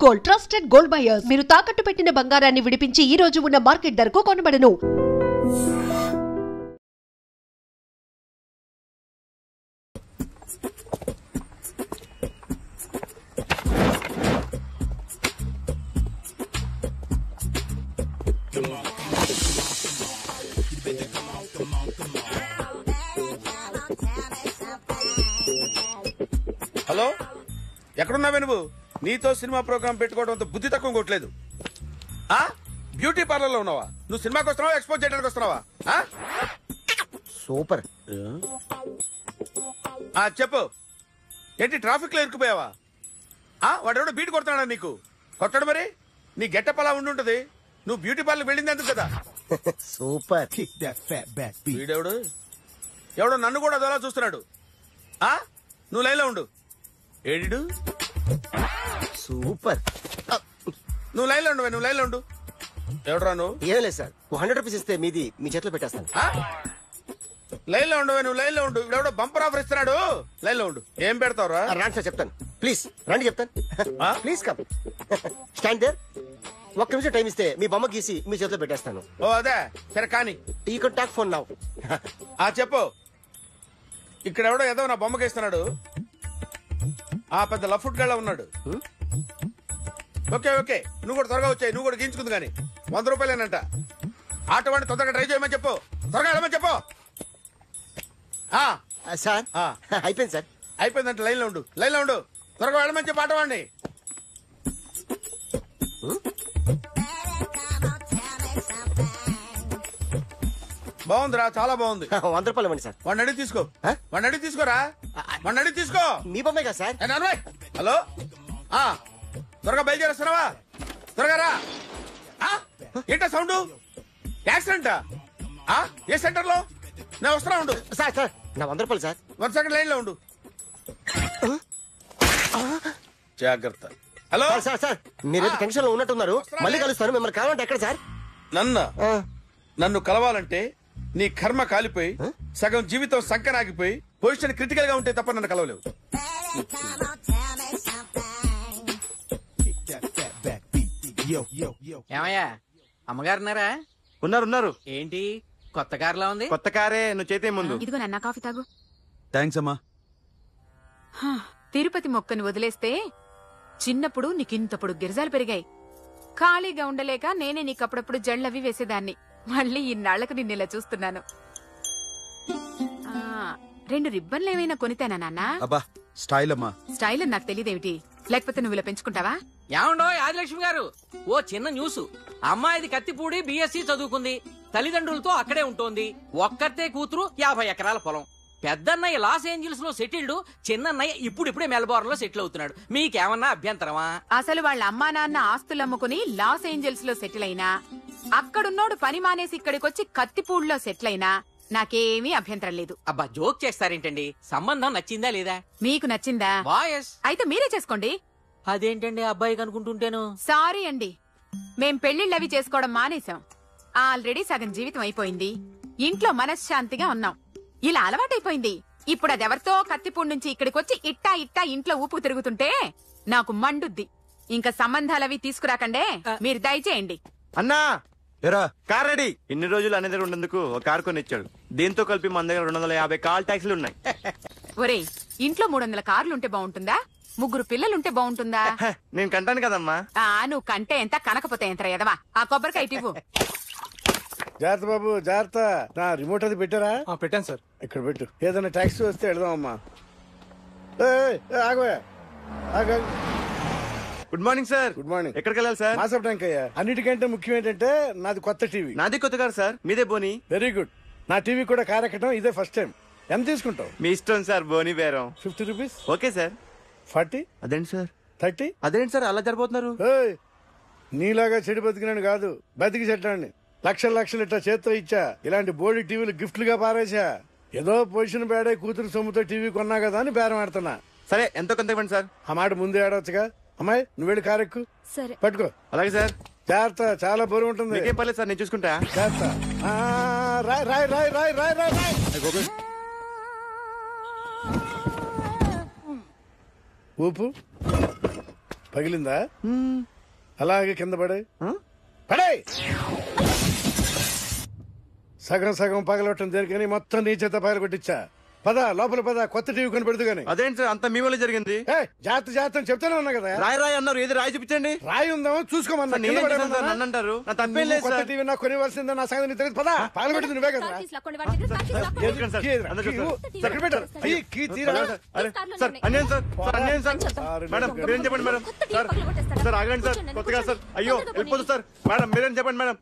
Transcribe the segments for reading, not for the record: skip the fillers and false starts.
Gold, trusted gold buyers. మీరు తాకట్టు పెట్టిన బంగారాన్ని విడిపించి ఈ రోజు ఉన్న మార్కెట్ ధరకు కొనబడను. హలో, ఎక్కడున్నావే నువ్వు? నీతో సినిమా ప్రోగ్రామ్ పెట్టుకోవడంతో బుద్ధి తక్కువ కొట్టలేదు. బ్యూటీ పార్లర్ లో ఉన్నావా? నువ్వు సినిమాకి వస్తున్నావా, ఎక్స్పోజ్ చేయడానికి వస్తున్నావా? సూపర్. చెప్పు, ఏంటి ట్రాఫిక్ లో ఇరుక్కుపోయావా? వాడెవడో బీట్ కొడుతున్నాడా నీకు? కొట్టడు మరి. నీ గెట్టప్ అలా ఉండుంటది. నువ్వు బ్యూటీ పార్లర్ వెళ్ళింది ఎందుకు కదా? సూపర్. వీడెవడు? ఎవడో నన్ను కూడా అదోలా చూస్తున్నాడు. నువ్వు లైన్లో ఉండు. ఏడు సూపర్. నువ్వు లైన్లో ఉండు, నువ్వు లైన్లో ఉండు. ఎవడరా నువ్వు? ఏం లేదు సార్, 100 రూపీస్ ఇస్తే మీది మీ చేతిలో పెట్టేస్తాను. లైన్లో ఉండు, నువ్వు లైన్లో ఉండు. ఎవడో బంపర్ ఆఫర్ ఇస్తున్నాడు. లైన్లో ఉండు. ఏం పెడతావురా? రాండి సార్, చెప్తాను. ప్లీజ్ రండి, చెప్తాను. Please come. Stand there. ఒక్క నిమిషం టైం ఇస్తే మీ బొమ్మ గీసి మీ చేతిలో పెట్టేస్తాను. ఓ అదే సరే, కానీ you can talk phone now. చెప్పు. ఇక్కడ ఎవడో ఏదో నా బొమ్మకి ఇస్తున్నాడు. పెద్ద లఫుట్ గళ్ళ ఉన్నాడు. ఓకే ఓకే, నువ్వు కూడా త్వరగా వచ్చాయి. నువ్వు కూడా గీంచుకుంది కానీ 100 రూపాయలేనంట. ఆటో వాడిని తొందరగా ట్రై చేయమని చెప్పు. త్వరగా వెళ్ళమని చెప్పు. సార్ అయిపోయింది సార్. అయిపోయిందంట. లైన్లో ఉండు, లైన్లో ఉండు. త్వరగా వెళ్ళమని చెప్పు ఆటో వాడిని. బాగుందిరా, చాలా బాగుంది. 100 రూపాయలు ఇవ్వండి సార్. వాడిని అడిగి తీసుకో. వాడిని అడిగి తీసుకోరా. వాడిని అడిగి తీసుకో. మీ బొమ్మే కదా సార్. హలో, త్వరగా బయలుదేరేస్తున్నావా? త్వరగా రా. ఏంటా సౌండ్? యాక్సిడెంటా? ఏ సెంటర్ లో? నేను వస్తున్నా ఉండు. సార్ సార్, నా 100 రూపాయలు సార్. 1 సెకండ్ లైన్ లో ఉండు. జాగ్రత్త. హలో సార్ సార్, మీరేదో టెన్షన్ లో ఉన్నట్టున్నారు. మళ్ళీ కలుస్తాను. మిమ్మల్ని కావాలంటే ఎక్కడ సార్? నన్ను కలవాలంటే నీ కర్మ కాలిపోయి సగం జీవితం సంకనాగిపోయి పొజిషన్ క్రిటికల్ గా ఉంటే తప్ప నన్ను కలవలేవు. ఏమయ్యా, అమ్మగారున్నారా? ఉన్నారు. ఏంటి కొత్త కారులా ఉంది? కొత్త కారే, నువ్వు చేతే ముందు. ఇదిగో నాన్న, కాఫీ తాగు. థ్యాంక్స్ అమ్మా. తిరుపతి మొక్కని వదిలేస్తే చిన్నప్పుడు నీకింతప్పుడు గిరిజాలు పెరిగాయి. ఖాళీగా ఉండలేక నేనే నీకప్పుడప్పుడు జళ్ళవి వేసేదాన్ని. మళ్ళీ ఇన్నాళ్లకు నిన్నిలా చూస్తున్నాను. 2 రిబ్బన్లు ఏమైనా కొనితేనా నాన్న? అబ్బా, స్టైల్ అమ్మా. స్టైల్ అని నాకు తెలియదేమిటి? లేకపోతే నువ్వు ఇలా పెంచుకుంటావా? ఏమండో ఆదిలక్ష్మి గారు, ఓ చిన్న న్యూస్. అమ్మాయిది కత్తిపూడి BSc చదువుకుంది. తల్లిదండ్రులతో అక్కడే ఉంటోంది. ఒక్కతే కూతురు, 50 ఎకరాల పొలం. పెద్దన్నయ్య లాస్ ఏంజల్స్ లో సెటిల్డ్, చిన్నన్నయ్య ఇప్పుడిప్పుడే మెల్బోర్న్ లో సెటిల్ అవుతున్నాడు. మీకేమన్నా అభ్యంతరమా? అసలు వాళ్ళ అమ్మా నాన్న ఆస్తులు అమ్ముకుని లాస్ ఏంజల్స్ లో సెటిల్ అయినా, అక్కడున్నోడు పని మానేసి ఇక్కడికొచ్చి కత్తిపూడిలో సెటిల్ అయినా నాకేమీ అభ్యంతరం లేదు. అబ్బా, జోక్ చేస్తారేంటండి? సంబంధం నచ్చిందా లేదా? మీకు నచ్చిందా? వాయస్ అయితే మీరే చేసుకోండి. అదేంటండి అబ్బాయి కనుకుంటుంటేను? సారీ అండి, మేం పెళ్లిళ్ళవి చేసుకోవడం మానేశాం. ఆల్రెడీ సగం జీవితం అయిపోయింది. ఇంట్లో మనశ్శాంతిగా ఉన్నాం. ఇలా అలవాటైపోయింది. ఇప్పుడు అదెవరితో కత్తిపూడి నుంచి ఇక్కడికొచ్చి ఇట్టా ఇంట్లో ఊపు తిరుగుతుంటే నాకు మండుద్ది. ఇంకా సంబంధాలవి తీసుకురాకండే, మీరు దయచేయండి. అన్నా ఎరా, కార్ రెడీ. ఇన్ని రోజులు అనే దగ్గర ఉండేందుకు ఒక కార్ కొని ఇచ్చాడు. దీంతో కలిపి మన దగ్గర 250 కాల్ ట్యాక్సీలు ఉన్నాయి. ఒరేయ్, ఇంట్లో 300 కార్లుంటే బాగుంటుందా? 3 పిల్లలుంటే బాగుంటుందా? నేను కంటాను కదమ్మా. నువ్వు కంటే ఎంత, కనకపోతే ఎంత ఎదవా. ఆ కొబ్బరికాయ ఇవ్వు. జాగ్రత్త బాబు, జాగ్రత్త. నా రిమోట్ అది పెట్టారా? పెట్టాను సార్. ఇక్కడ పెట్టు. ఏదైనా టాక్సీ వస్తే వెళదామమ్మా. ఆగోయా. Good morning sir. Good morning. ఎక్కడికి వెళ్ళాలి సార్? మాసప్ ట్యాంక్ అయ్యా. అన్నిటికంటే ముఖ్యం ఏంటంటే నాది కొత్త టీవీ. నాది కొత్త కారు సార్, మీదే బోని. Very good. నా టీవీ కూడా కార్ ఎక్కడం ఇదే ఫస్ట్ టైం. ఎంత తీసుకుంటావు? మీ ఇష్టం సార్, బోని బేరం. 50 రూపీస్. Okay sir. 40. అదేంటి సార్? 30. అదేంటి సార్ అలా జరిపోతున్నారు? నీలాగా చెడు బతికినాను కాదు, బతికి చెట్టాన్ని. లక్షలు ఇట్లా చేత్తో ఇచ్చా. ఇలాంటి బోడి టీవీలు గిఫ్ట్లుగా పారేసా. ఏదో పొజిషన్ బేడే కూతురు సొమ్ముతో టీవీ కొన్నా కదా అని బేరం ఆడుతున్నా. సరే, ఎంతో కొంత ఇవ్వండి సార్. ఆ మాట ముందే ఆడవచ్చుగా. అమ్మాయి, నువ్వు వెళ్ళి కారెక్కు. సరే, పట్టుకో. అలాగే సార్. జాగ్రత్త, చాలా బరువు ఉంటుంది. మీకేం పర్లేదు సార్, నేను చూసుకుంటా. జాగ్రత్త. రాయ్. ఊపు. పగిలిందా? అలాగే కింద పడే పడే. సగం సగం పగలవటం దేనికని మొత్తం నీ చేత పగల కొట్టించా. పద లోపల పద, కొత్త టీవీ కొని పెడదు గాని. అదేంటి సార్, అంత మీ వల్ల జరిగింది. జాగ్రత్త చెప్తానే ఉన్నా కదా. రాయి అన్నారు, ఏది రాయి చూపించండి. రాయి ఉందామో చూసుకోమన్నా. నన్ను అంటారు, నా తప్పేం లేదు. కొత్త టీవీ నాకు కొనివ్వాల్సిందే, నా సంగతి తెలియదు. పద పగలబెట్టింది నువ్వే కదా. మేడం మీరేం చెప్పండి మేడం. సార్ ఆగండి సార్, కొత్తగా సార్. అయ్యో వెళ్ళిపోదు సార్. మేడం మీరేం చెప్పండి మేడం.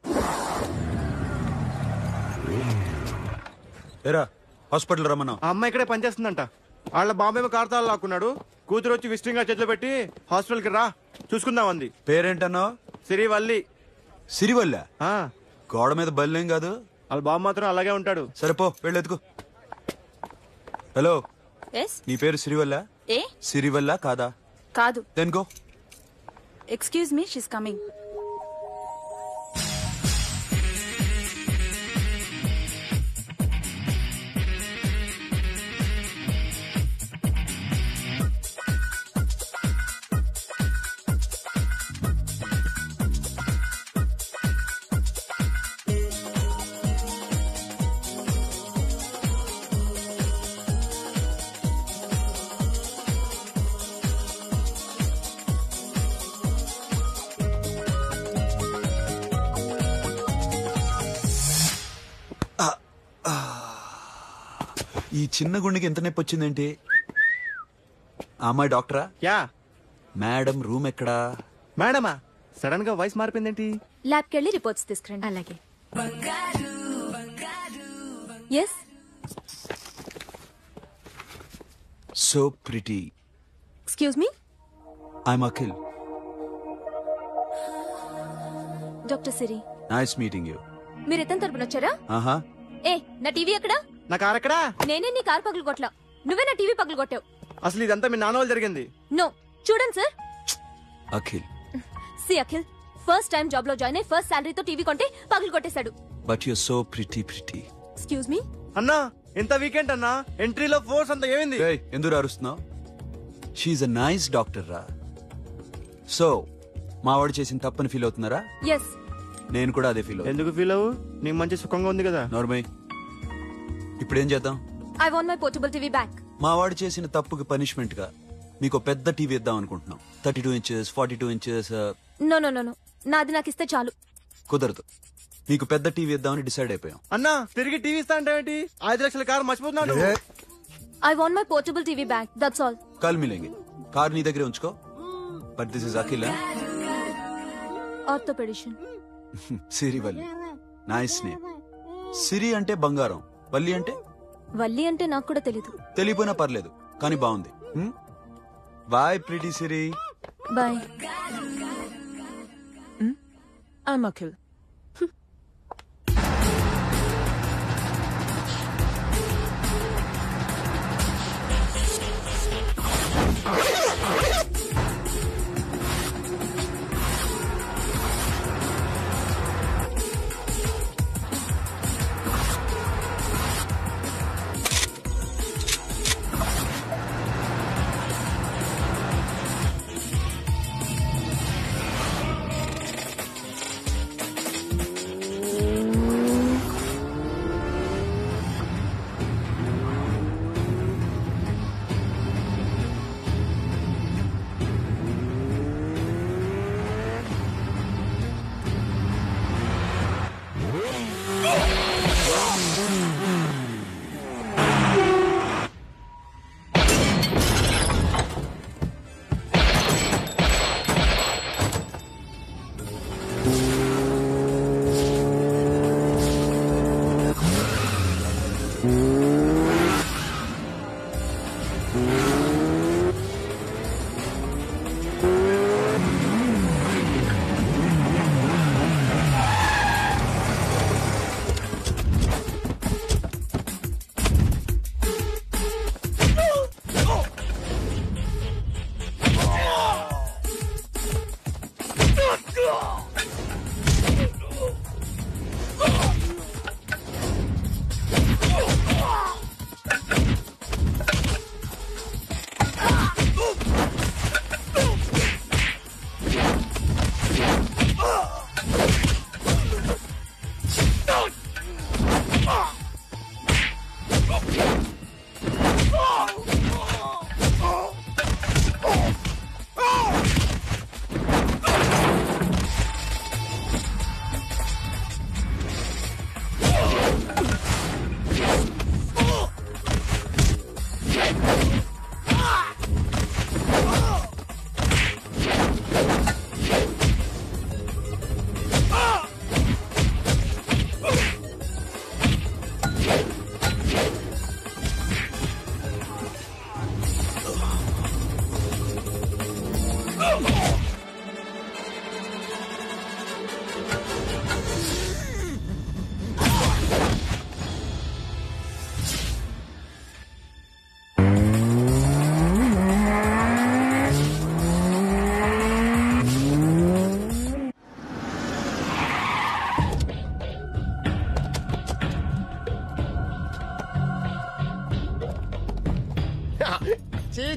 ఏరా హాస్పిటల్ రమ్మన్నా. ఆ అమ్మాయి ఇక్కడే పనిచేస్తుందంట. వాళ్ళ బాబేమో కార్తాలు లాక్కున్నాడు. కూతురు వచ్చి విజిటింగ్ గా చేతిలో పెట్టి హాస్పిటల్ కి రా చూసుకుందాం అంది. పేరేంటన్నావు? సిరివల్లి. సిరివల్ల? గోడ మీద బల్లేం కాదు. వాళ్ళ బాబు మాత్రం అలాగే ఉంటాడు. సరేపో వెళ్ళెత్తుకు. హలో, నీ పేరు సిరివల్ల? సిరివల్ల కాదా? కాదు. Then go. Excuse me, she's coming. ఈ చిన్న గుండెకి ఎంత నొప్పి వచ్చిందేంటి? అమ్మాయి డాక్టరా? యా. మేడం రూమ్ ఎక్కడా? మేడమా? సడన్ గా వాయిస్ మారిపోయిందేంటి? ల్యాబ్ కి వెళ్ళి రిపోర్ట్స్ తీసుకురండి. అలాగే. Yes. So pretty. Excuse me, I'm Akhil. Doctor Siri. Nice meeting you. మీరు ఎత్తని తరపున వచ్చారా? ఆహా. ఏ, నా టీవీ ఎక్కడా? నా కార్ ఎక్కడా? నేనే నీ కార్ పగలు కొట్టలా, నువ్వే నా టీవీ పగలు కొట్టావు. అసలు ఇదంతా మీ నాన్న వాళ్ళు జరిగింది. నో, చూడండి sir. Akhil. See Akhil, first time job లో జాయిన్ అయ్యి ఫస్ట్ సాలరీతో టీవీ కొంటే పగలు కొట్టేశాడు. But you so pretty. Excuse me. అన్నా ఎంత వీకెండ్ అన్నా, ఎంట్రీలో ఫోర్స్ అంతా ఏమైంది? ఎందుకు అరుస్తున్నావు? షీఈ్ అ నైస్ డాక్టర్ రా. సో మావాడు చేసిన తప్పని ఫీల్ అవుతున్నారా? ఎస్. నేను కూడా అదే ఫీల్. ఎందుకు ఫీల్ అవ్వు? నీకు మంచి సుఖంగా ఉంది కదా. నార్మల్. ఇప్పుడు ఏం చేద్దాం? I want my portable TV back. మావాడు చేసిన తప్పుకి పనిష్మెంట్ గా మీకు పెద్ద టీవీ ఇద్దాం అనుకుంటున్నాం. 32 inches, 42 inches. No no no no, నాది నాకు ఇస్తే చాలు. కుదరదు. మీకు పెద్ద టీవీ ఇద్దామని డిసైడ్ అయిపోయాం. అన్నా తిరిగి టీవీ ఇస్తా అంటే 5 లక్షల కారు మర్చిపోతున్నాడు. I want my portable TV back, that's all. కల్ మిలేంగే. కార్ నీ దగ్గరే ఉంచుకో. But this is Akhil. Orthopaedician. Sirivalli. Nice name. Siri అంటే బంగారం, వల్లి అంటే? వల్లి అంటే నాకు కూడా తెలీదు. తెలియపోయినా పర్లేదు, కానీ బాగుంది. Bye pretty Siri. Bye. I'm Akhil.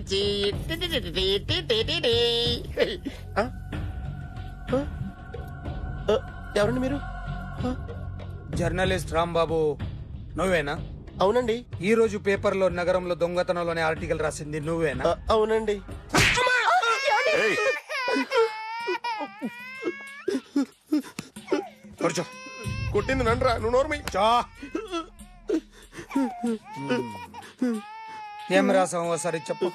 పిచ్చి. ఆ? ఆ? ఆ, ఎవరండి మీరు? జర్నలిస్ట్ రాంబాబు నువ్వేనా? అవునండి. ఈ రోజు పేపర్లో నగరంలో దొంగతనంలోనే ఆర్టికల్ రాసింది నువ్వేనా? అవునండి. కూర్చో. కొట్టింది నండ్రా, నువ్వు నోర్మై. ఏం రాసావు ఒకసారి చెప్పు.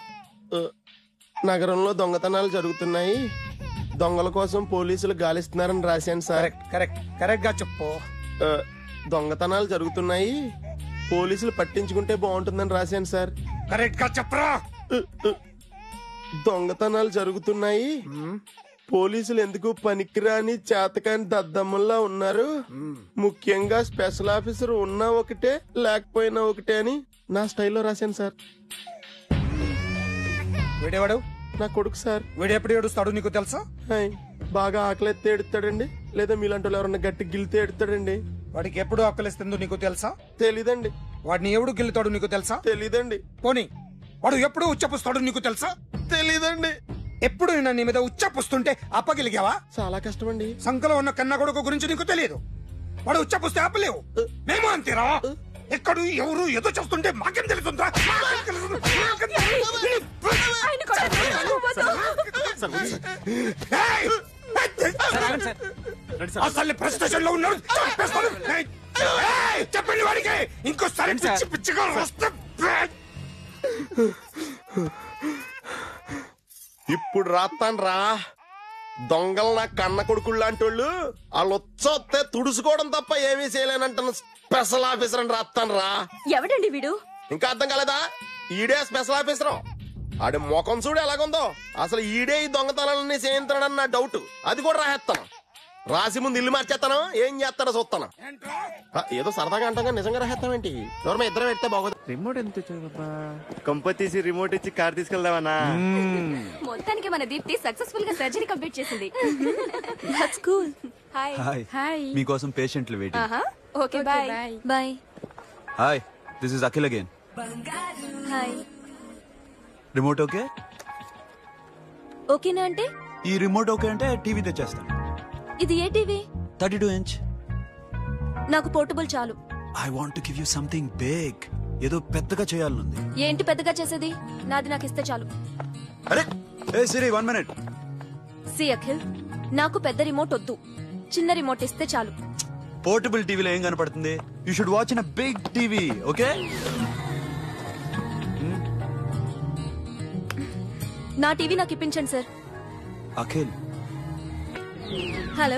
నగరంలో దొంగతనాలు జరుగుతున్నాయి, దొంగల కోసం పోలీసులు గాలిస్తున్నారని రాశాను సార్. కరెక్ట్ గా చెప్పు. దొంగతనాలు జరుగుతున్నాయి, పోలీసులు పట్టించుకుంటే బాగుంటుందని రాశాను సార్. కరెక్ట్ గా చెప్పరా. దొంగతనాలు జరుగుతున్నాయి, పోలీసులు ఎందుకు పనికిరాని చేతకాని దద్దమ్మల్లా ఉన్నారు, ముఖ్యంగా స్పెషల్ ఆఫీసర్ ఉన్నా ఒకటే లేకపోయినా ఒకటే అని నా స్టైల్లో రాశాను సార్. వీడేవాడు? నా కొడుకు సార్. వీడు ఎప్పుడు ఏడుస్తాడు నీకు తెలుసా? బాగా ఆకలిస్తే ఎడుతాడండి, లేదా మీలాంటి వాళ్ళు ఎవరన్నా గట్టి గిల్లితే ఎడుతాడండి. వాడికి ఎప్పుడు ఆకలిస్తుందో నీకు తెలుసా? తెలీదండి. వాడిని ఎవడు గిల్లుతాడు నీకు తెలుసా? తెలీదండి. పోనీ వాడు ఎప్పుడు ఉచ్చపుస్తాడు నీకు తెలుసా? తెలీదండి. ఎప్పుడు నీ మీద ఉచ్చపుస్తుంటే అప్పగిలిగావా? చాలా కష్టమండి. సంకలో ఉన్న కన్న కొడుకు గురించి నీకు తెలియదు. వాడు ఉచ్చపుస్తే ఆపలేవు. మేము అంతేరా. ఎక్కడు ఎవరు ఏదో చేస్తుంటే మాకేం తెలుస్తుందా? అసలు ప్రెస్ స్టేషన్ లో ఉన్నాడు. చెప్పండి వాడికి ఇంకోసారి పిచ్చి పిచ్చిగా వస్తే. ఇప్పుడు రాత్తాను రా. దొంగలు నా కన్న కొడుకులు లాంటి వాళ్ళు వాళ్ళు వచ్చొస్తే తుడుచుకోవడం తప్ప ఏమీ చేయలేనంటాను. స్పెషల్ ఆఫీసర్ అని రాత్తాను రా. ఎవడండి వీడు? ఇంకా అర్థం కాలేదా? ఈడే స్పెషల్ ఆఫీసర్. ఆడి ముఖం చూడు ఎలాగుందో. అసలు ఈడే ఈ దొంగతనాలన్నీ చేయించాడని నా డౌట్. అది కూడా రాసేస్తాను. రాసి ముందు ఇల్లు మార్చేస్తాను, ఏం చేస్తానో చూస్తాను. ఏదో సరదాగా అంటాగా నిజంగా రాసేస్తామేంటి? ఎవరన్నా ఇద్దరు పెడితే బాగోదు. రిమోట్ ఎంత కంప తీసి రిమోట్ ఇచ్చి కార్ తీసుకెళ్దామన్నా. మొత్తానికి మన దీప్తి సక్సెస్ఫుల్ గా సర్జరీ కంప్లీట్ చేసింది. That's cool. హాయ్. హాయ్. మీకోసం పేషెంట్లు waiting. Okay bye. Bye. Hi, this is Akhil again. Hi. Remote okay? ఓకేనా అంటే? ఈ రిమోట్ ఓకే అంటే టీవీ తెచ్చేస్తాను. ఇది ఏ టీవీ? 32 inch. నాకు పోర్టబుల్ చాలు. I want to give you something big. ఏదో పెద్దగా చేయాలనుంది. ఏంటి పెద్దగా చేసేది? నాది నాకు ఇస్తే చాలు. అరే ఏ సిరి 1 minute. సి అఖిల్, నాకు పెద్ద రిమోట్ వద్దు, చిన్న రిమోట్ ఇస్తే చాలు. పోర్టబుల్ టీవీలో ఏం కనపడుతుంది? You should watch in a big TV, okay? నా టీవీ నాకు ఇప్పించండి sir. Akhil. Hello,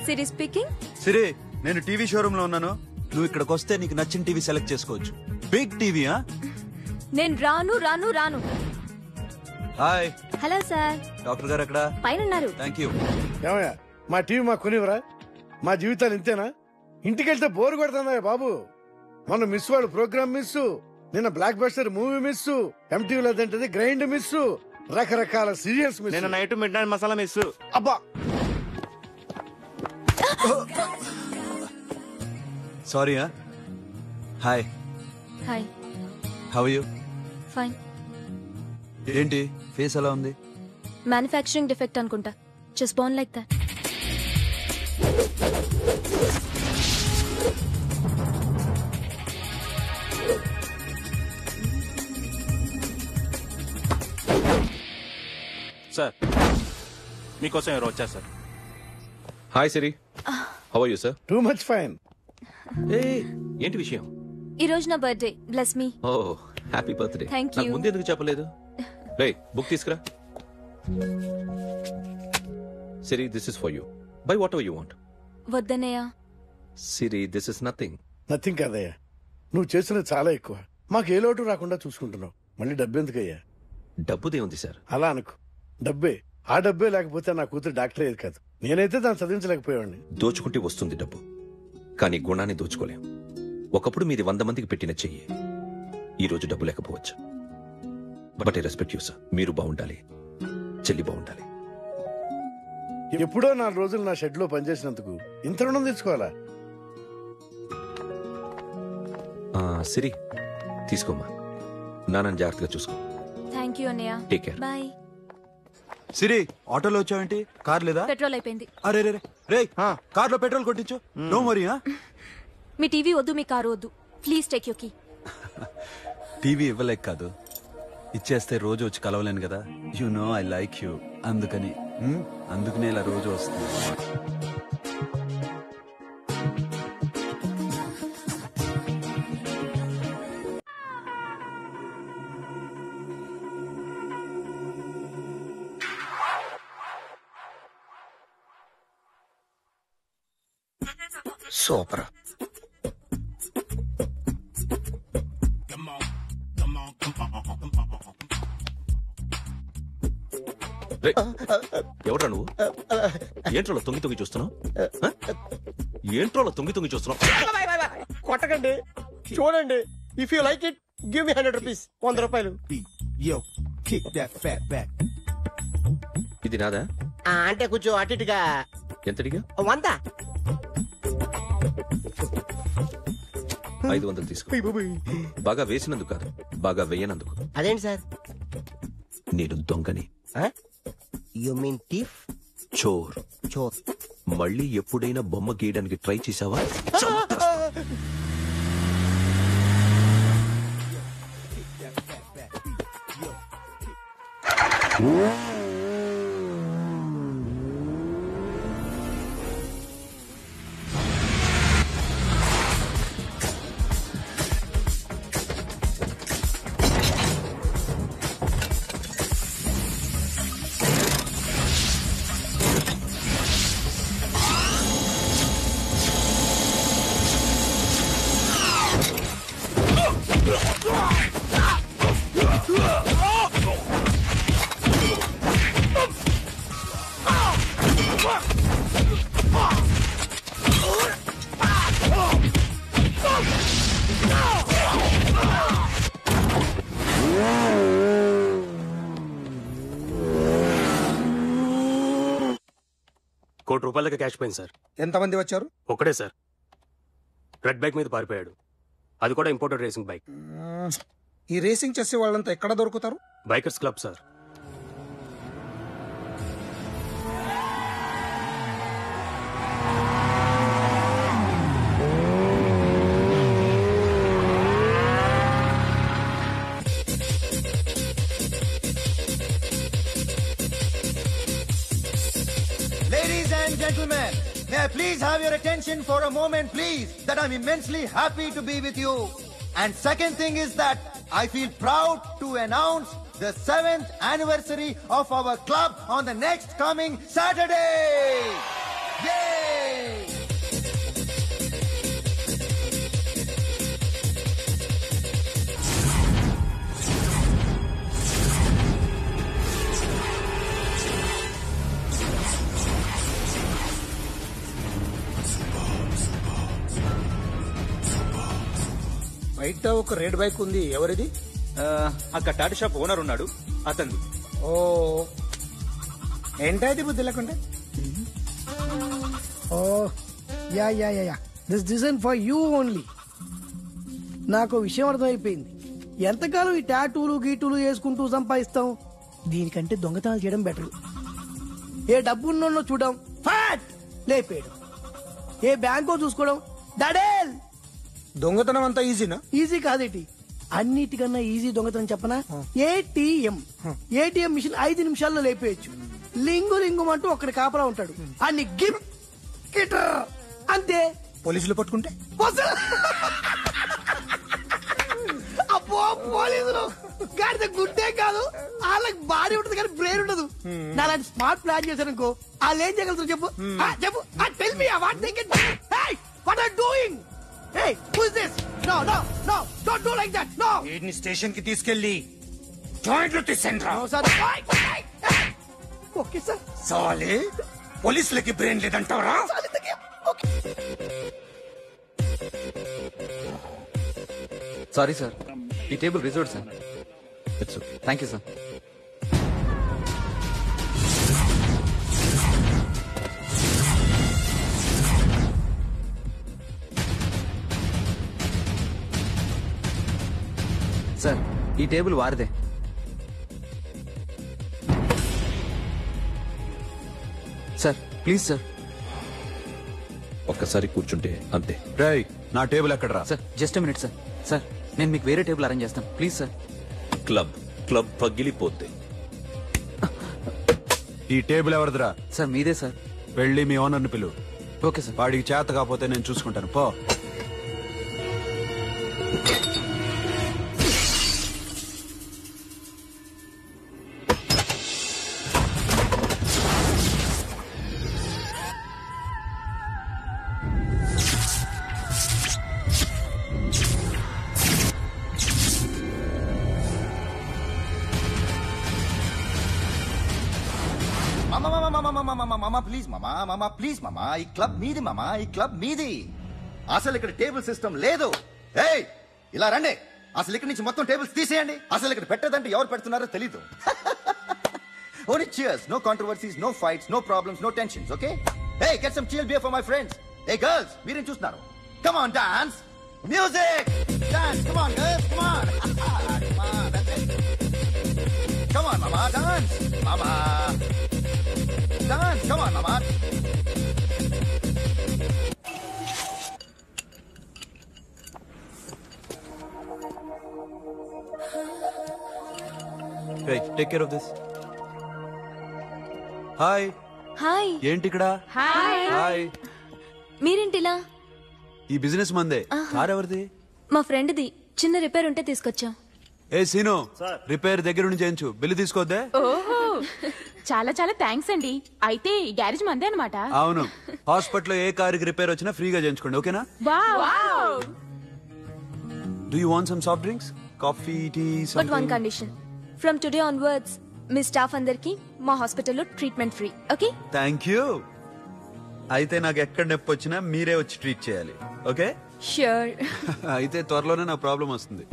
Siri speaking. Siri, నేను టీవీ షోరూమ్ లో ఉన్నాను. నువ్వు ఇక్కడికి వస్తే నీకు నచ్చిన టీవీ సెలెక్ట్ చేసుకోవచ్చు. Big TV. నేను రాను రాను రాను. హాయ్. Hello sir. డాక్టర్ గారు ఎక్కడ? పైన ఉన్నారు. Thank you. ఏమయ్యా, మా టీవీ మాకు కొనివరా? మా జీవితాలు ఇంతేనా? ఇంటికెళ్తే బోరు కొడుతుందా బాబు? మొన్న మిస్ వాళ్ళు ప్రోగ్రామ్ మిస్, నిన్న బ్లాక్ బస్టర్ మూవీ మిస్, ఎంటీవీలో తింటది గ్రైండ్ మిస్, రకరకాల సీరియల్స్ మిస్. నేను night midnight masala miss. అబ్బా, sorry. Hi. Hi. How are you? Fine. ఏంటి ఫేస్ ఎలా ఉంది? మ్యానుఫ్యాక్చరింగ్ డిఫెక్ట్ అనుకుంటా. Just born like that. Sir, మీకోసం ఎవరు వచ్చారు sir? Hi Siri, how are you sir? Too much fine. ఏంటి విషయం? ఈ రోజు నా birthday. Bless me. Oh, happy birthday. Thank you. నాకు ముందు ఎందుకు చెప్పలేదు? రే, బుక్ తీసుకురా. Siri, this is for you. Buy whatever you want. వద్దనయ్యా. Siri, this is nothing. Nothing కదయ్యా, నువ్వు చేసినది చాలా ఎక్కువ. మాకు ఏ లోటు రాకుండా చూసుకుంటున్నావు. మళ్ళీ డబ్బెందుకయ్యా? డబ్బుదే ఉంది సార్. అలా అనుకో, డబ్బే. ఆ డబ్బే లేకపోతే నా కూతురు డాక్టర్ అయ్యేది కాదు. నేనైతే దాన్ని చదివించలేకపోయాడిని. దోచుకుంటే వస్తుంది డబ్బు, కానీ గుణాన్ని దోచుకోలేం. ఒకప్పుడు మీది 100 మందికి పెట్టిన చెయ్యి ఈ రోజు డబ్బు లేకపోవచ్చు. But I respect you sir. మీరు బాగుండాలి, చెల్లి బాగుండాలి. ఎప్పుడో 4 రోజులు నా షెడ్ లో పనిచేసినందుకు ఇంత రుణం తెచ్చుకోవాలా? సిరి, తీసుకోమ్మా. నాన్నని జాగ్రత్తగా చూసుకో. థ్యాంక్ థ్యాంక్ యూ అన్నయ్య. Take care. బాయ్. సిరి ఆటోలో వచ్చావేంటి? కార్ లేదా? పెట్రోల్ అయిపోయింది. అరే రే రే కార్లో పెట్రోల్ కొట్టించు. నో మరీ. మీ టీవీ వద్దు, మీ కారు వద్దు. Please take your key. TV ఇవ్వలేక కాదు, ఇచ్చేస్తే రోజు వచ్చి కలవలేను కదా. You know I like you, అందుకనే ఇలా రోజు వస్తుంది. సూపర్. ఎవడ్రా నువ్వు? ఏంట్రోలో తొంగి తొంగి చూస్తున్నావు? ఏంట్రోలో తొంగి తొంగి చూస్తున్నావు? కొట్టకండి, చూడండి. If you like it give me 100 rupees. 100 రూపాయలు. ఇది నాదా? అంటే కొంచెం అటు ఇటుగా. ఎంతడిగా? 100. 500 తీసుకో. బాగా వేసినందుకు కాదు, బాగా వేయనందుకు. అదేంటి సార్? నేను దొంగని. You mean thief? చోర్. చోర్. మళ్ళీ ఎప్పుడైనా బొమ్మ గీయడానికి ట్రై చేసావా? ₹1 కోటి క్యాష్ పోయింది సార్. ఎంతమంది వచ్చారు? ఒక్కడే సార్. రెడ్ బైక్ మీద పారిపోయాడు. అది కూడా ఇంపోర్టెడ్ రేసింగ్ బైక్. ఈ రేసింగ్ చేసే వాళ్ళంతా ఎక్కడ దొరుకుతారు? Bikers club sir. Ladies and gentlemen, may I please have your attention for a moment, please, that I'm immensely happy to be with you. And second thing is that I feel proud to announce the 7th anniversary of our club on the next coming Saturday. Yay! బయట ఒక red bike ఉంది, ఎవరిది? అక్కడ Tata shop owner ఉన్నాడు, అతను. ఓ ఏంటది బుద్ధి లేకుంటే? Oh yeah yeah yeah yeah this design for you only. నాకు విషయం అర్థమైపోయింది. ఎంతకాలం ఈ టాటూలు గీటూలు వేసుకుంటూ సంపాదిస్తాం? దీనికంటే దొంగతనాలు చేయడం బెటర్. ఏ డబ్బున్నో చూడడం ఫాట్ లేపేయడం, ఏ బ్యాంకో చూసుకోవడం దడేల్. దొంగతనం అంతా ఈజీనా? ఈజీ కాదేటి, అన్నిటికన్నా ఈజీ దొంగతనం చెప్పనా? ఏటీఎం. ఏటీఎం మిషన్ 5 నిమిషాల్లో లేపేయచ్చు. లింగు లింగు అంటూ ఒకటి కాపలా ఉంటాడు, అన్ని గిమ్ గిటర్ అంతే. పోలీసులు పట్టుకుంటే అబ్బో పోలీసులు గాడిద గుడ్డే కాదు, వాళ్ళకి బాడీ ఉంటుంది కానీ బ్రెయిన్ ఉండదు. నా అలాంటి స్మార్ట్ ప్లాన్ చేశానుకో, వాళ్ళు ఏం చేయగలుగుతారు చెప్పు? చెప్పు, tell me what they can. Hey what are doing? Hey, who is this? No, no, no, don't do like that, no. వీడిని స్టేషన్ కి తీసుకెళ్లి జాయింట్లు తీసేంద్రా. No, sir. Okay, sir. సాలే పోలీసులకి బ్రెయిన్ లేదంటావరా? సారీ సార్, ఈ table reserved sir. It's okay. Thank you sir. Sir ఈ table వారిదే. Sir please sir. ఒక్కసారి కూర్చుంటే అంతే. రై నా టేబుల్ ఎక్కడరా? Sir just minute sir. Sir నేను మీకు వేరే టేబుల్ అరేంజ్ చేస్తాను ప్లీజ్ సార్. క్లబ్ పగిలిపోద్ది. ఈ టేబుల్ ఎవరిదిరా? సార్ మీదే సార్. వెళ్ళి మీ ఓనర్ని పిలు. Okay sir. వాడికి చేత కాకపోతే నేను చూసుకుంటాను పో. ప్లీజ్ మామా ఈ క్లబ్ మీది మామా, ఈ క్లబ్ మీది. అసలు ఇక్కడ టేబుల్ సిస్టమ్ లేదు. ఏయ్ ఇలా రండి. అసలు ఇక్కడ నుంచి మొత్తం టేబుల్స్ తీసేయండి. అసలు ఇక్కడ పెట్టదంటే ఎవరు పెడుతున్నారో తెలీదు. Only cheers, no controversies, no fights, no problems, no tensions, okay? Hey, get some chill beer for my friends. Hey girls, మీరేం చూస్తున్నారు? Come on, dance. Music. Dance, come on girls, come on. Come on, that's it. Come on, mama, dance. Mama. Dance, come on, mama. Hey, take care of this. Hi. Hi. ఏంటి ఇక్కడ? Hi. మీరేంటిలా? ఈ business మందే. Car ఎవరిది? మా ఫ్రెండ్ది. చిన్న repair ఉంటే తీసుకొచ్చా. ఏ scene, repair దగ్గర నుంచి చేయించు. బిల్లు తీసుకోద్దే. ఓహో చాలా చాలా థ్యాంక్స్ అండి. అయితే ఈ గ్యారేజ్ మందే అన్నమాట. అవును. హాస్పిటల్లో ఏ కారుకి రిపేర్ వచ్చినా ఫ్రీగా చేయించుకోండి, ఓకేనా? Wow. Do you want some soft drinks? Coffee, tea, but one condition. From today onwards మీ స్టాఫ్ అందరికి మా హాస్పిటల్లో treatment free, okay? Thank you. అయితే నాకు ఎక్కడ నొప్పి వచ్చినా మీరే వచ్చి ట్రీట్ చేయాలి, ఓకే? ష్యూర్. అయితే త్వరలోనే నా ప్రాబ్లం వస్తుంది.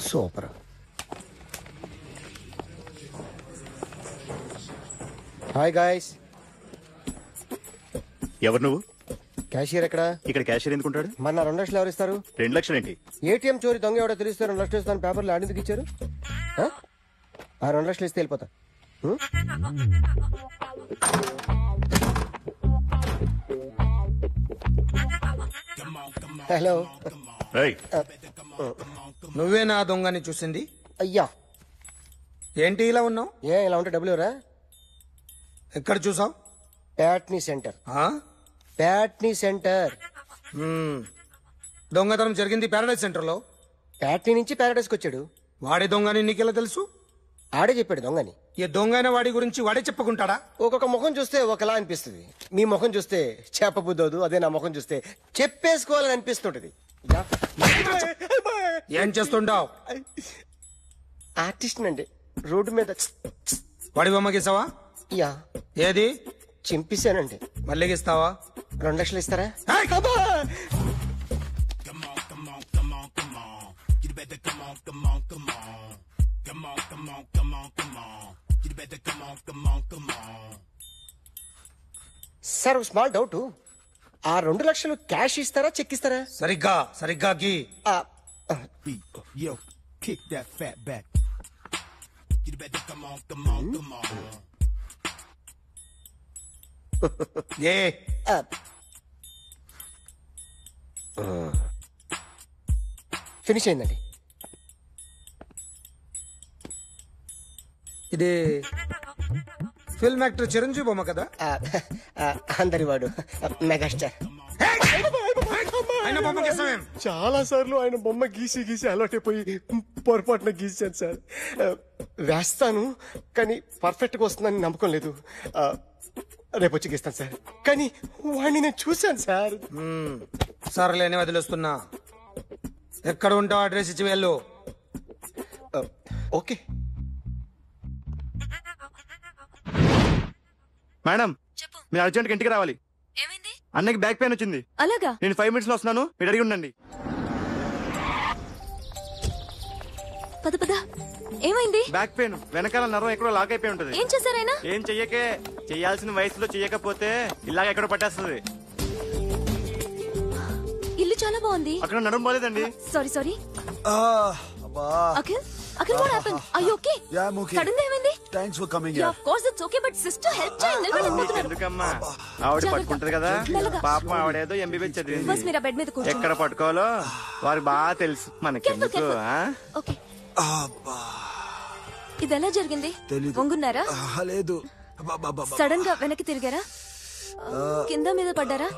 సూపర్. Hi guys. ఎవరు నువ్వు? క్యాషియర్ ఎక్కడ? ఇక్కడ క్యాషియర్ ఎందుకుంటాడు? మన 2 లక్షలు ఎవరు ఇస్తారు? 2 లక్షలు ఏంటి? ఏటీఎం చోరీ దొంగ ఎవడో తెలిస్తే 2 లక్షలు ఇస్తాను పేపర్లు ఆడేందుకు ఇచ్చారు? ఆ 2 లక్షలు ఇస్తే వెళ్ళిపోతా. హలో. నువ్వే నా దొంగని చూసింది? అయ్యా ఏంటి ఇలా ఉన్నావు? ఏ ఇలా ఉంటే డబ్బులు ఎవరా? ఎక్కడ చూసావు? ప్యాట్నీ సెంటర్. ప్యాట్నీ సెంటర్. దొంగతనం జరిగింది ప్యారడైజ్ సెంటర్ లో. ప్యాట్నీ నుంచి ప్యారడైజ్కి వచ్చాడు. వాడే దొంగని నీకెలా తెలుసు? ఆడే చెప్పాడు దొంగని. ఈ దొంగైన వాడి గురించి వాడే చెప్పుకుంటాడా? ఒక్కొక్క ముఖం చూస్తే ఒకలా అనిపిస్తుంది. మీ ముఖం చూస్తే చెప్పబుద్దోదు, అదే నా ముఖం చూస్తే చెప్పేసుకోవాలని అనిపిస్తుంటది. ఏం చేస్తుంటావు? ఆర్టిస్ట్ అండి. రోడ్డు మీద వాడి బొమ్మ గీసావా? యా. ఏది? చింపేశానండి. మళ్ళీ గీస్తావా? 2 లక్షలు ఇస్తారా? సార్ ఒక స్మాల్ డౌట్. ఆ 2 లక్షలు క్యాష్ ఇస్తారా, చెక్ ఇస్తారా? సరిగ్గా గీ. ఫినిష్ అయిందండి. ఇది ఫిల్మ్ యాక్టర్ చిరంజీవి బొమ్మ కదా? అందరి వాడు మెగాస్టార్. చాలా సార్లు ఆయన బొమ్మ గీసి గీసి అలవాటైపోయి పొరపాటున గీసాను సార్. వేస్తాను కానీ పర్ఫెక్ట్ గా వస్తుందని నమ్మకం లేదు. రేపు వచ్చి గీస్తాను సార్. కానీ వాడిని నేను చూశాను సార్. సర్లేని వదిలేస్తున్నా. ఎక్కడ ఉంటావు అడ్రస్ ఇచ్చి వెళ్ళు. ఓకే మేడం, మీరు అర్జెంట్ ఇంటికి రావాలి. అన్నకి బ్యాక్ పెయిన్ వచ్చింది. అలాగా? నేను 5 minutes లో వస్తున్నాను, మీరు అడిగి ఉండండి. పద పద. ఏమైంది? బ్యాక్ పెయిన్, వెనకాల నరం ఎక్కడో లాక్ అయిపోయి ఉంటది. ఏం చేశారైనా? ఏం చెయ్యకే. చెయ్యాల్సిన వయసులో చెయ్యకపోతే ఇలాగ ఎక్కడో పట్టేస్తుంది. ఇల్లు చాలా బాగుంది. అక్కడ నడుము బాలేదండి. Sorry. Akhil Akhil, what happened? Are you okay? Yeah, I'm okay. Suddenly ఏమైంది? Thanks for coming Yeah, here. of course it's okay, but sister help చేయండి. నిలబడలేకపోతున్నారు. ఎందుకమ్మా ఆవిడ పట్టుకుంటది కదా పాపం ఆవిడేదో ఎంబీబీఎస్ ఫస్ట్ చదివింది మీరు ఆ బెడ్ మీద కూర్చోండి. ఎక్కడ పట్టుకోవాలో వారికి బాగా తెలుసు మనకెందుకు ఆ? ఓకే. ఇది ఎలా జరిగింది? వంగున్నారా? లేదు. సడన్ గా వెనక్కి తిరిగారా? కింద మీద పడ్డారా?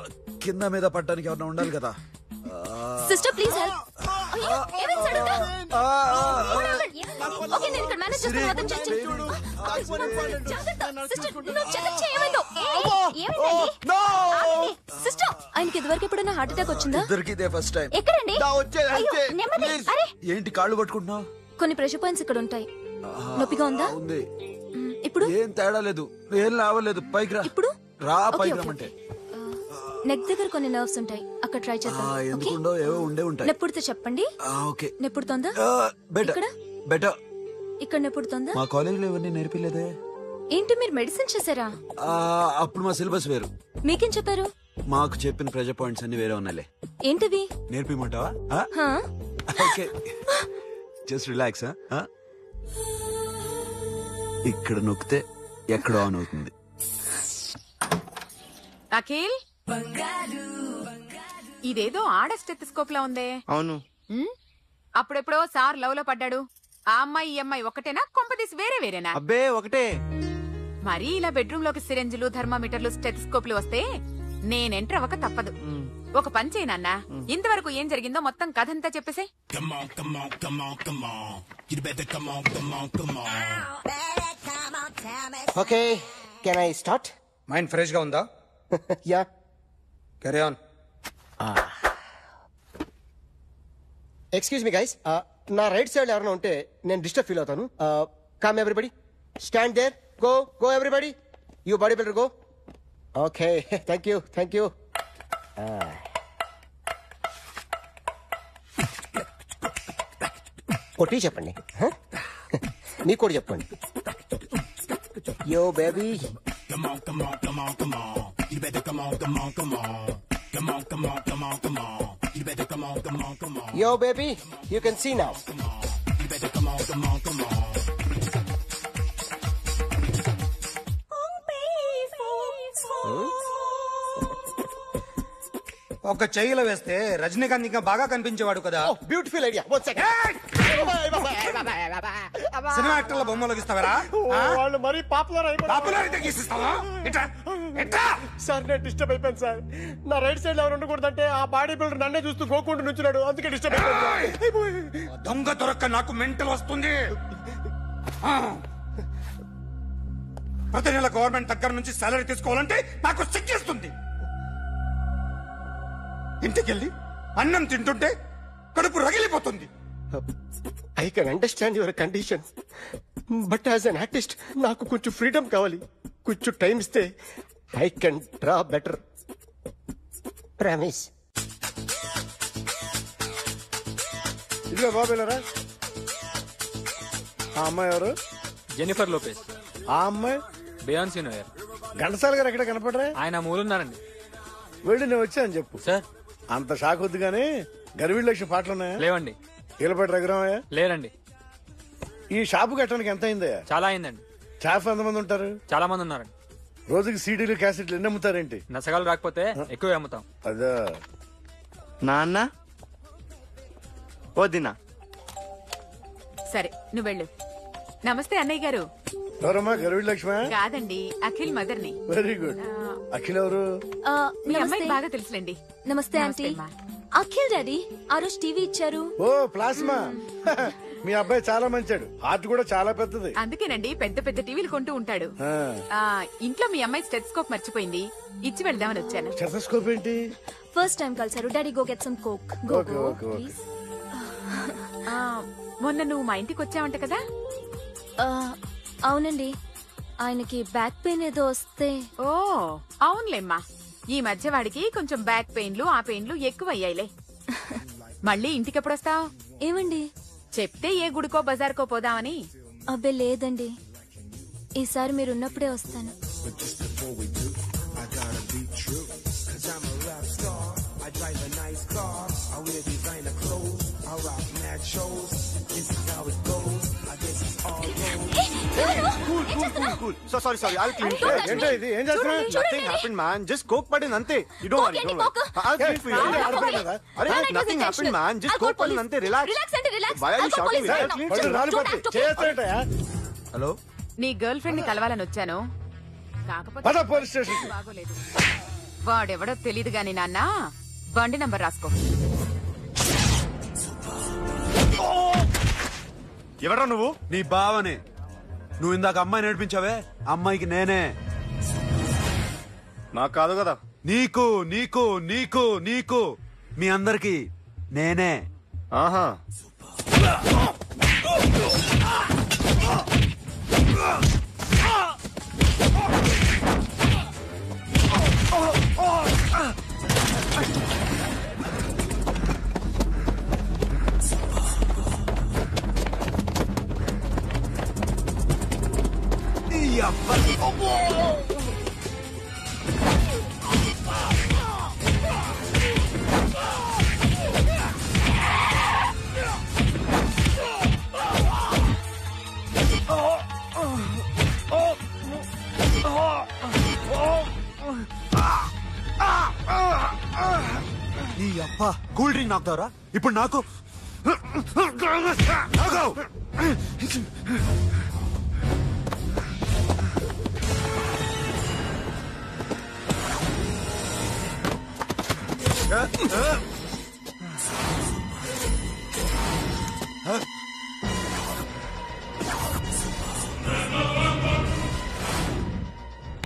కింద మీద పడ్డానికి ఎవరైనా ఉండాలి కదా. Sister please help. అయ్యో ఏమైంది సడన్ గా? ఓకే నేను ఇక్కడ మేనేజ్ చేస్తాను. అతను చేయండి. సిస్టర్ నువ్వు చెక్ చేయమందో. ఏమైంది? సిస్టర్ ఆయనకి ఇదివరకు ఎప్పుడైనా హార్ట్ అటాక్ వచ్చిందా? ఇద్దరికి ఇదే ఫస్ట్ టైం. ఎక్కడండి? అరే ఏంటి కాళ్ళు పట్టుకుంటున్నావు? కొన్ని ప్రెషర్ పాయింట్స్ ఇక్కడ ఉంటాయి. నొప్పిగా ఉందా? ఉంది. ఇప్పుడు ఏం తేడా లేదు. ఏం లావలేదు. పైకి రా. ఇప్పుడు రా పైకి రమ్మంటే. నెక్ దగ్గర కొన్ని నర్వ్స్ ఉంటాయి. అక్కడ ట్రై చేద్దాం. ఎందుకుండో ఏవో ఉండే ఉంటాయి. నెప్పుడుతో చెప్పండి. ఓకే. నెప్పుడుతోందా? బెటర్. బెటర్. ఇక్కడ నెప్పుడుతోందా? మా కాలేజీలో ఎవరిని నేర్పిలేదే. ఏంటి మీరు మెడిసిన్ చేశారా? అప్పుడు మా సిలబస్ వేరు. మీకేం చెప్పారు? మాకు చెప్పిన ప్రెజర్ పాయింట్స్ అన్ని వేరే ఉన్నాయిలే. ఏంటివి? నేర్పిమంటావా? Okay just relax. ఇక్కడ నొక్కితే ఎక్కడ ఆన్ అవుతుంది. అఖిల్ ఇదేదో ఆడ స్టెథోస్కోప్ లా ఉందే. అవును. అప్పుడెప్పుడో సార్ లవ్ లో పడ్డాడు. ఆ అమ్మాయి ఈ అమ్మాయి ఒకటేనా? కొంపదీసి వేరే వేరేనా? అబ్బే ఒకటే. మరి ఇలా బెడ్రూమ్ లోకి సిరెంజులు థర్మామీటర్లు స్టెథోస్కోప్లు వస్తే నేను ఎంటర్ అవ్వక తప్పదు. ఒక పని చేయి నాన్న, ఇంతవరకు ఏం జరిగిందో మొత్తం కథంతా చెప్పేసే. Okay can I start? Mind fresh గా ఉందా? Ya carry on. Excuse me guys, నా రైట్ సైడ్ ఎవరైనా ఉంటే నేను డిస్టర్బ్ ఫీల్ అవుతాను. Come everybody, stand there. Go go everybody, you body builder go. Okay thank you thank you. కొట్టి చెప్పండి, నీకు కూడా చెప్పండి. Yo baby Yo baby, you can see now. ఒక చెయ్యిలో వేస్తే రజనీకాంత్ ఇంకా బాగా కనిపించేవాడు కదా. Beautiful idea. సినిమా యాక్టర్ల బొమ్మలు గీస్తావరా? వాళ్ళు మరీ పాపులర్ పాపులారిటీ గీసిస్తావా? సార్ నేను డిస్టర్బ్ అయిపోయాను సార్. నా రైట్ సైడ్ ఎవరు ఉండకూడదంటే ఆ బాడీ బిల్డర్ నన్నే చూస్తూ గోకుంటూ నుంచున్నాడు, అందుకే డిస్టర్బ్ అయిపోయాను. దొంగ దొరక్క నాకు మెంటల్ వస్తుంది. ప్రతి నెల గవర్నమెంట్ దగ్గర నుంచి సాలరీ తీసుకోవాలంటే నాకు సిగ్గేస్తుంది. ఇంటికెళ్ళి అన్నం తింటుంటే కడుపు రగిలిపోతుంది. I can understand your condition, but as an artist నాకు కొంచెం ఫ్రీడమ్ కావాలి. కొంచెం టైం ఇస్తే I can draw better. Promise. ఇదిగో బాబేలరా. ఆ అమ్మాయి ఎవరు? Jennifer Lopez. ఆ అమ్మాయి బియాన్సీ నోయర్. ఘంటసాల గారు ఎక్కడ కనపడరా? ఆయన మూలున్నారండి. వెళ్ళి నేను వచ్చాను చెప్పు. సార్ అంత షాక్ వద్దు గానీ గర్వీళ్ళ లక్ష పాటలున్నాయా? లేవండి. ఈలపాటి రఘురామయ్య లేరండి. ఈ షాపు కట్టడానికి ఎంత అయిందయ్యా? చాలా అయిందండి. స్టాఫ్ ఎంతమంది ఉంటారు? చాలా మంది ఉన్నారండి. రోజుకి సీడీలు క్యాసెట్లు ఎన్ని అమ్ముతారేంటి? నసగాలు రాకపోతే ఎక్కువ అమ్ముతాం. అదా నాన్న వదినా. సరే నువ్వు వెళ్ళు. నమస్తే అన్నయ్య గారు. ఎవరమ్మా? గర్వీళ్ళ లక్ష్మ? కాదండి, అఖిల్ మదర్ ని. Very good. అఖిల్ ఎవరు? మీ అమ్మాయి బాగా తెలుసులేండి. నమస్తే ఆంటీ. అఖిల్ డాడీ ఆ రోజు టీవీ ఇచ్చారు. ఓ ప్లాస్మా. మీ అబ్బాయి చాలా మంచాడు, హార్ట్ కూడా చాలా పెద్దది. అందుకేనండి పెద్ద పెద్ద టీవీలు కొంటూ ఉంటాడు. ఇంట్లో మీ అమ్మాయి స్టెథోస్కోప్ మర్చిపోయింది, ఇచ్చి వెళ్దామని వచ్చాను. స్టెథోస్కోప్ ఏంటి? ఫస్ట్ టైం కలిసారు. Daddy go get some coke. Go go please. మొన్న నువ్వు మా ఇంటికి వచ్చావంట కదా? అవునండి, ఆయనకి బ్యాక్ పెయిన్ ఏదో వస్తే. ఓ అవునులేమ్మా, ఈ మధ్య వాడికి కొంచెం బ్యాక్ పెయిన్లు ఆ పెయిన్లు ఎక్కువ అయ్యాయిలే. మళ్ళీ ఇంటికి ఎప్పుడు వస్తావు? ఏమండి చెప్తే ఏ గుడికో బజార్కో పోదామని. అబ్బే లేదండి, ఈసారి మీరున్నప్పుడే వస్తాను. I wear designer clothes, I rock mad shows. This is how it goes. Sorry sorry I'll clean. ఏంటో ఇది ఏం చేస్తున్నా? Nothing happened man, just coke పడింది అంతే. You don't worry, don't worry. I'll clean for you. అరే nothing happened man, just coke పడింది అంతే. Relax. Why are you shouting? Hello, నీ గర్ల్ ఫ్రెండ్ ని కలవాలని వచ్చాను. కాకపోతే పద పోలీస్ స్టేషన్. బాగోలేదు. వాడెవడో తెలియదు గాని నాన్న, బండి నంబర్ రాసుకో. ఎవరా నువ్వు? నీ బావనే. నువ్వు ఇందాక అమ్మాయి నేర్పించావే, అమ్మాయికి నేనే. నాకు కాదు కదా. నీకు నీకు నీకు నీకు మీ అందరికి నేనే. ఆహా. నీ అబ్బా కూల్ డ్రింక్ నాకుతారా ఇప్పుడు? నాకు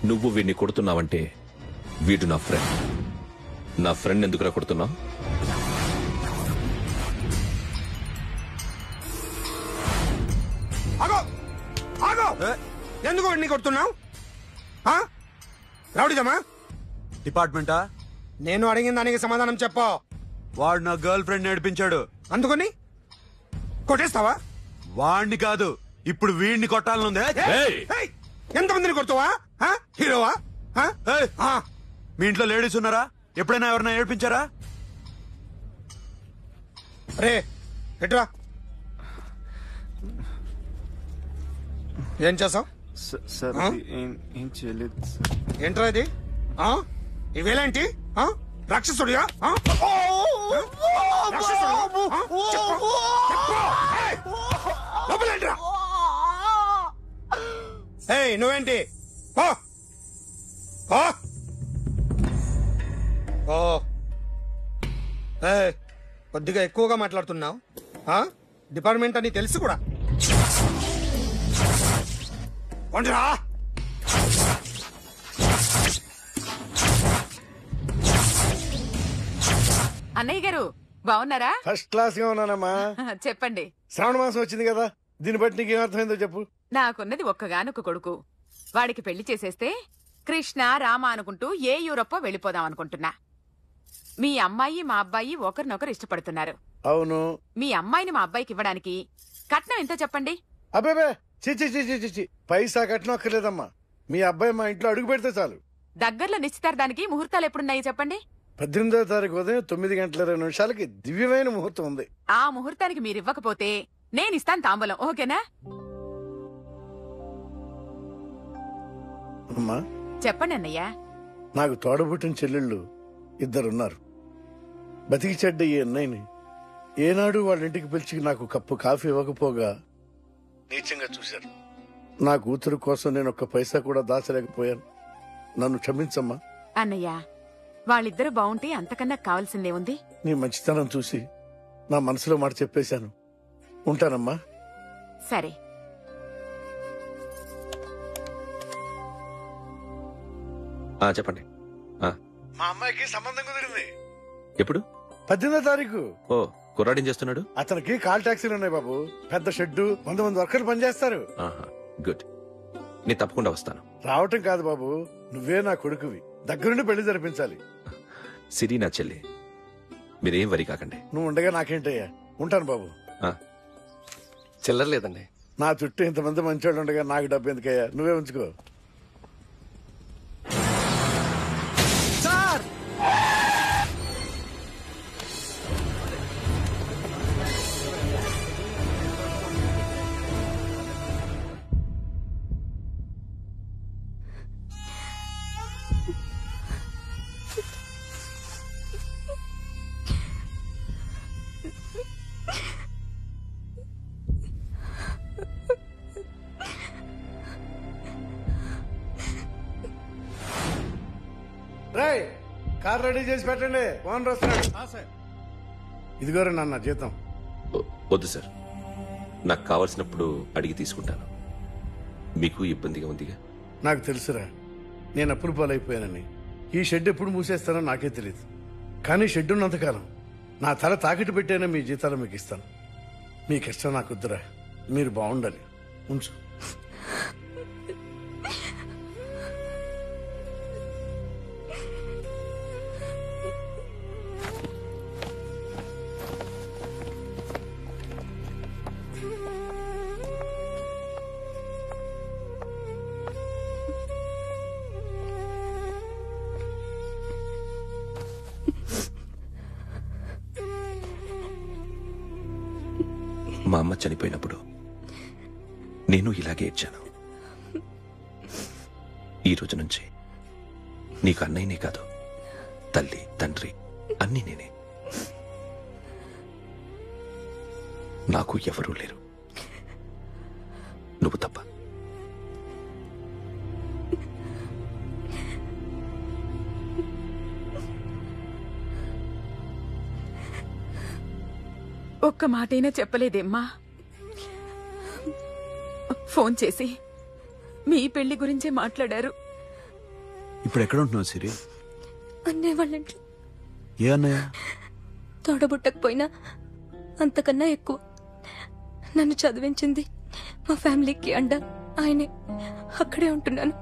నువ్వు వీడిని కొడుతున్నావంటే వీడు నా ఫ్రెండ్. నా ఫ్రెండ్ ఎందుకురా కొడుతున్నావు? ఆగో ఆగో, ఎందుకు వాడిని కొడుతున్నావు? రౌడీదమ్మా డిపార్ట్మెంటా? నేను అడిగిన దానికి సమాధానం చెప్పు. వాడు నా గర్ల్ ఫ్రెండ్ నేర్పించాడు. అందుకని కొట్టేస్తావా? వాడిని కాదు, ఇప్పుడు వీడిని కొట్టాలనుందే. ఎంతమందిని కొడుతావా? హీరోవా? మీ ఇంట్లో లేడీస్ ఉన్నారా? ఎప్పుడైనా ఎవరైనా ఏడ్పించారా? రే ఎట్రా, ఏం చేసావు? ఏం చేయలేదు. ఏంట్రా ఇది? ఇవేలాంటి రాక్షసుడియా? నువ్వేంటి? కొద్దిగా ఎక్కువగా మాట్లాడుతున్నావు. డిపార్ట్మెంట్ అని తెలుసు కూడా. కొండరా అన్నయ్య గారు బాగున్నారా? ఫస్ట్ క్లాస్ గా ఉన్నానమ్మా. చెప్పండి. శ్రావణ మాసం వచ్చింది కదా, దీన్ని బట్టి నీకు ఏమర్థమైందో చెప్పు. నాకున్నది ఒక్కగానొక్క కొడుకు. వాడికి పెళ్లి చేసేస్తే కృష్ణ రామ అనుకుంటూ ఏ యూరప్ వెళ్ళిపోదాం అనుకుంటున్నా. మీ అమ్మాయి మా అబ్బాయి ఒకరినొకరు ఇష్టపడుతున్నారు. అవును. మీ అమ్మాయిని మా అబ్బాయికి ఇవ్వడానికి కట్నం ఎంతో చెప్పండి. అబ్బాబే చిచి పైసా కట్నం అక్కర్లేదమ్మా. మీ అబ్బాయి మా ఇంట్లో అడుగు పెడితే చాలు. దగ్గరలో నిశ్చితార్థానికి ముహూర్తాలు ఎప్పుడున్నాయి చెప్పండి. 18వ తారీఖు ఉదయం 9:20 దివ్యమైన ముహూర్తం ఉంది. ఆ ముహూర్తానికి మీరు ఇవ్వకపోతే నేనిస్తాను తాంబూలం. ఓకేనా? అమ్మా చెప్పండి అన్నయ్య. నాకు తోడబుట్టిన చెల్లెళ్ళు 2 ఉన్నారు. బతికి చెడ్డ ఈ అన్నయ్యని ఏనాడు వాళ్ళ ఇంటికి పిలిచి నాకు కప్పు కాఫీ ఇవ్వకపోగా నీచంగా చూశారు. నా కూతురు కోసం నేను ఒక్క పైసా కూడా దాచలేకపోయాను. నన్ను క్షమించమ్మా. అన్నయ్య, వాళ్ళిద్దరు బావుంటే అంతకన్నా కావాల్సిందే ఉంది. నీ మంచితనం చూసి నా మనసులో మాట చెప్పేశాను. ఉంటానమ్మా. సరే. చెప్పండి. మా అమ్మాయికి సంబంధం కుదిరింది. ఎప్పుడు? 18వ తారీఖు. ఓ, కుర్రాడేం చేస్తున్నాడు? అతనికి కాల్ టాక్సీలు ఉన్నాయి బాబు. పెద్ద షెడ్డు, 100 మంది వర్కర్లు పనిచేస్తారు. గుడ్. నేను తప్పకుండా వస్తాను. రావటం కాదు బాబు, నువ్వే నా కొడుకువి. దగ్గరుండి పెళ్లి జరిపించాలి. సిరి నా చెల్లి, మీరేం వరి కాకండి. నువ్వు ఉండగా నాకేంటయ్యా. ఉంటాను బాబు. చిల్లర లేదండి. నా చుట్టూ ఇంతమంది మంచోళ్ళు ఉండగా నాకు డబ్బు ఎందుకయ్యా? నువ్వే ఉంచుకో. సార్ రేయ్ కార్ రెడీ చేసి పెట్టండి ఓనర్ వస్తున్నాడు. ఇదిగోరా నాన్న జీతం. వద్దు సార్, నాకు కావలసినప్పుడు అడిగి తీసుకుంటాను. మీకు ఇబ్బందిగా ఉందిగా? నాకు తెలుసురా, నేను అప్పులు పాలైపోయానని. ఈ షెడ్ ఎప్పుడు మూసేస్తానో నాకే తెలియదు. కానీ షెడ్ ఉన్నంతకాలం నా తల తాకిట్టు పెట్టైనా మీ జీతాలు మీకు ఇస్తాను. మీ కష్టం నాకు వద్దురా, మీరు బాగుండాలి. ఉంచు. మా అమ్మ చనిపోయినప్పుడు నేను ఇలాగే ఏడ్చాను. ఈ రోజు నుంచి నీకు అన్నయ్యనే కాదు, తల్లి తండ్రి అన్నీ నేనే. నాకు ఎవరూ లేరు, నువ్వు తప్ప. ఒక్క మాటైనా చెప్పలేదేమ్మా? ఫోన్ చేసి మీ పెళ్లి గురించే మాట్లాడారు. ఇప్పుడు ఎక్కడ ఉంటున్నావు సిరి? అన్నయ్య వాళ్ళ ఇంట్లో. ఏ అన్నయ్య? తోడబుట్టకపోయినా అంతకన్నా ఎక్కువ నన్ను చదివించింది మా ఫ్యామిలీకి అండ ఆయనే. అక్కడే ఉంటున్నాను.